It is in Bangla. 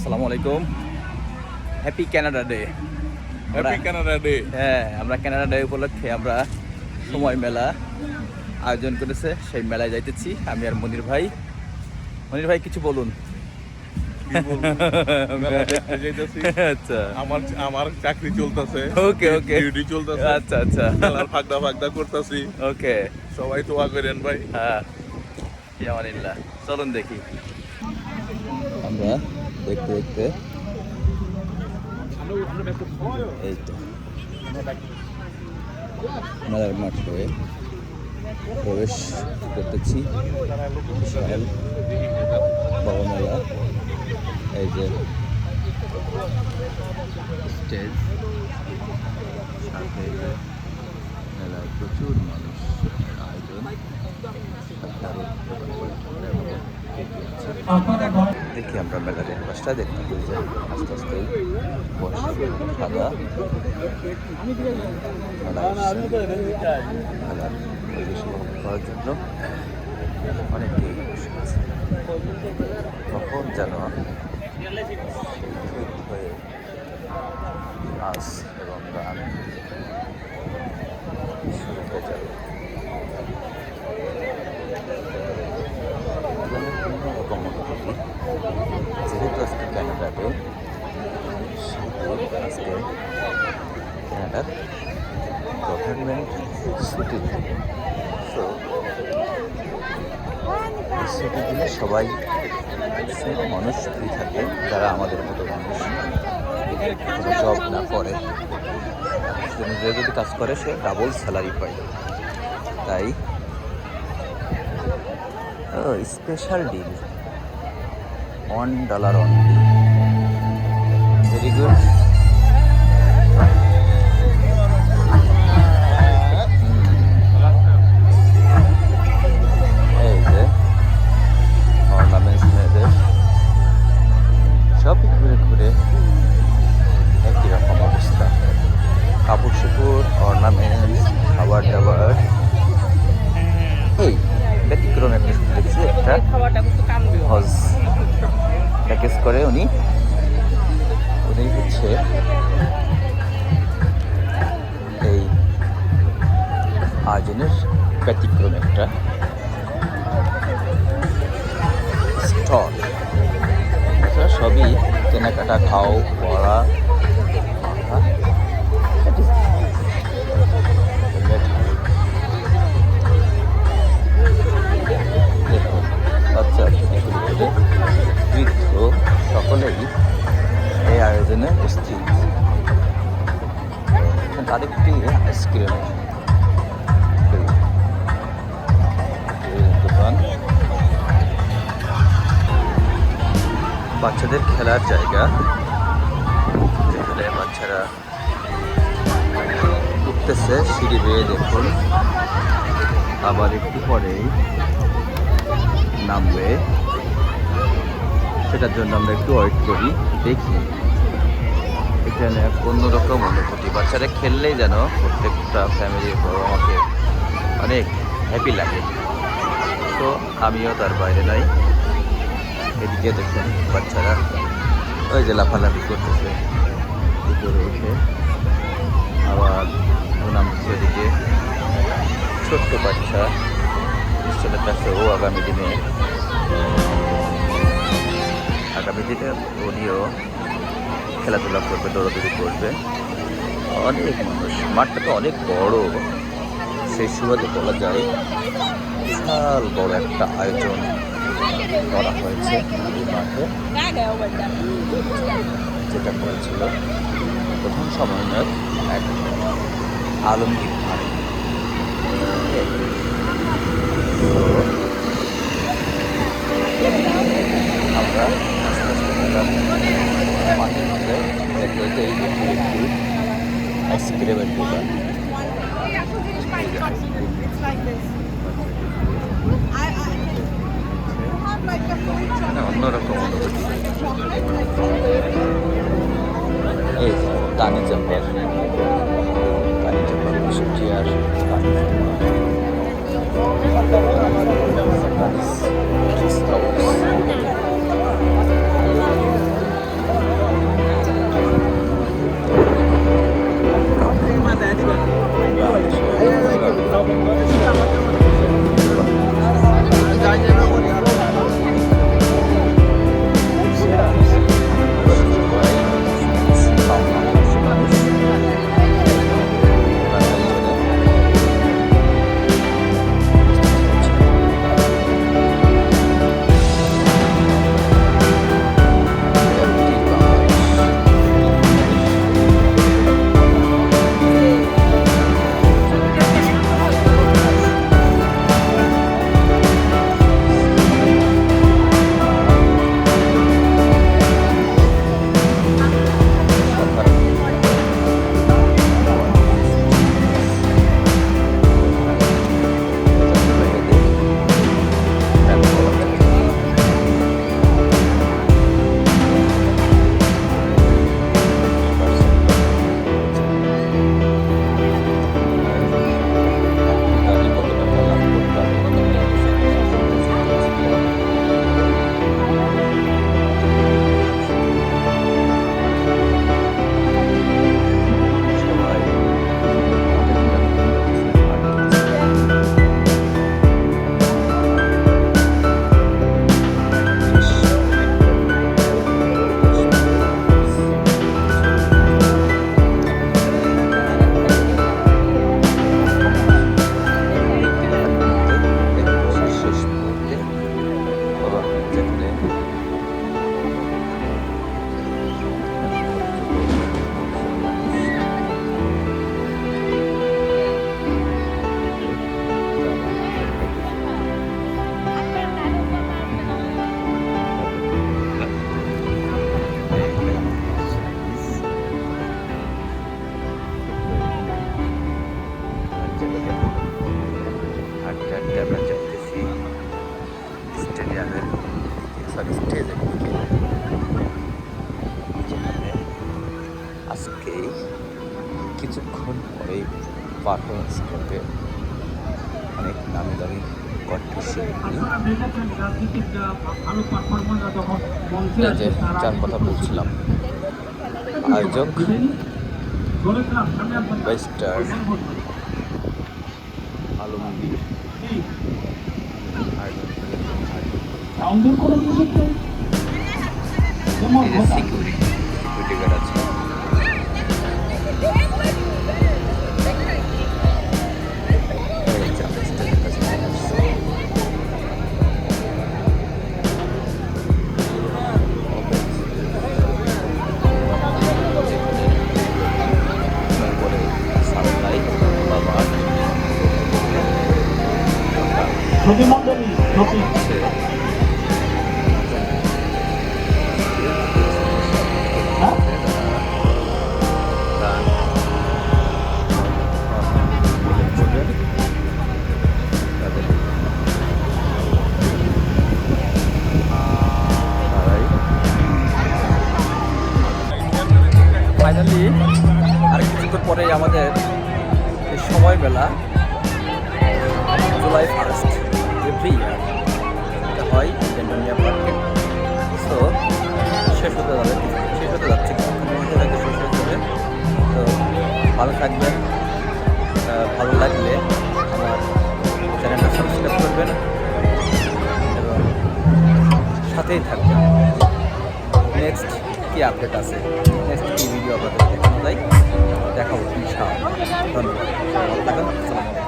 আসসালামু আলাইকুম। Happy Canada day. Happy Canada day. হ্যাঁ, আমরা ক্যানাডা ডে উপলক্ষে আমরা সময় মেলা আয়োজন করেছে, সেই মেলায় যাইতেছি আমি আর মনির ভাই। মনির ভাই কিছু বলুন। কি বলবো, মেলা দেখতে যাইতাছি। আচ্ছা, আমার চাকরি চলতেছে, ওকে ওকে, ডিউটি চলতেছে। আচ্ছা আচ্ছা, মেলার ফাগদা করতেছি। ওকে, সবাই দোয়া করেন ভাই। হ্যাঁ ইয়ামানিল্লাহ। চলুন দেখি। আমরা দেখতে দেখতে এই তো মেলার মাঠে প্রবেশ করতেছি। বিশাল বড় মেলা, এই যে স্টেজ, সাথে মেলায় প্রচুর মানুষ আয়োজন। দেখি আমরা মেলার পাশটা দেখতে পাই যে আস্তে আস্তে সাদা মেলার পরিবেশ উপভোগ করার জন্য অনেকেই বসে আছে। তখন যেন হয়ে নাচ এবং গান শুরু হয়ে যাবে। অন্যরকম অনুভূতি, যেহেতু আজকে ক্যানাডাতে আজকে ক্যানাডার গভর্নমেন্ট ছুটি, সো ছুটির দিনে সবাই মানুষ ফ্রি থাকে, যারা আমাদের মতো মানুষ জব না করে, যে যদি কাজ করে সে ডাবল স্যালারি পায়। তাই special deal $1 only, very good. এই যে অর্নামেন্টস মেয়েদের সবই ঘুরে ঘুরে একই রকম অবস্থা, কাপড় চোপড়, অর্নামেন্টস, খাবার দাবার। এই ব্যতিক্রম একটা দেখছি, একটা হজ প্যাকেজ করে উনি হচ্ছে এই আয়োজনের ব্যতিক্রম একটা স্টল। এছাড়া সবই কেনাকাটা, খাও, পড়া, বাচ্চা থেকে শুরু করে বৃদ্ধ সকলেই এই আয়োজনে উপস্থিত। আরেকটি আইসক্রিম দোকান, বাচ্চাদের খেলার জায়গা, যেখানে বাচ্চারা উঠতেছে সিঁড়ি বেয়ে, দেখুন। আবার একটু পরেই নামবে, সেটার জন্য আমরা একটু ওয়েট করি, দেখি। এখানে অন্যরকম অনুভূতি, বাচ্চারা খেললেই যেন প্রত্যেকটা ফ্যামিলির বড় আমাকে অনেক হ্যাপি লাগে। তো আমিও তার বাইরে নাই। এদিকে দেখুন বাচ্চারা ওই যে লাফালাফি করতেছে উপরে উঠে, আবার নামছে এদিকে ছোট্ট বাচ্চা, নিশ্চয়তা কাছে ও আগামী দিনে উনিও খেলাধুলা করবে, দৌড়াদৌড়ি করবে। অনেক মানুষ, মাঠটা তো অনেক বড়, সেই সুবাদে বলা যায় বিশাল বড় একটা আয়োজন করা হয়েছে এই মাঠে, যেটা করেছিল প্রধান সমন্বয়ক এক আলমগীর খান। আমরা আস্তে আস্তে মাঠের মধ্যে দেখতে দেখতে এই একটি আইসক্রিমের দোকান। অন্যরকম অনুভূতি। এই তানি জাম্পার, চেয়ার, এই পারফরমেন্স করবে অনেক নামি দামি কণ্ঠের শিল্পী। যে যার কথা বলছিলাম, আয়োজক বেস্টার আলমগীর সিকিউরিটি গার্ড আছে। তারপরে সানলাইট বাবার ফাইনালি আর কিছুক্ষণ পরে আমাদের এই সময় মেলা জুলাই 1 এভরি ইয়ার এটা হয় টেন্ডনিয়া পার্কে। তো শেষ হতে যাচ্ছে কিছুক্ষণের মধ্যে হয়তো শেষ হয়ে যাবে। তো ভালো থাকবেন, ভালো লাগলে আমার চ্যানেলটা সাবস্ক্রাইব করবেন এবং সাথেই থাকবেন। নেক্সট কি আপডেট আছে, নেক্সট কি ভিডিও আপনাদের দেখানো যায় দেখাবো ইনশাআল্লাহ। ধন্যবাদ, ভালো থাকুন।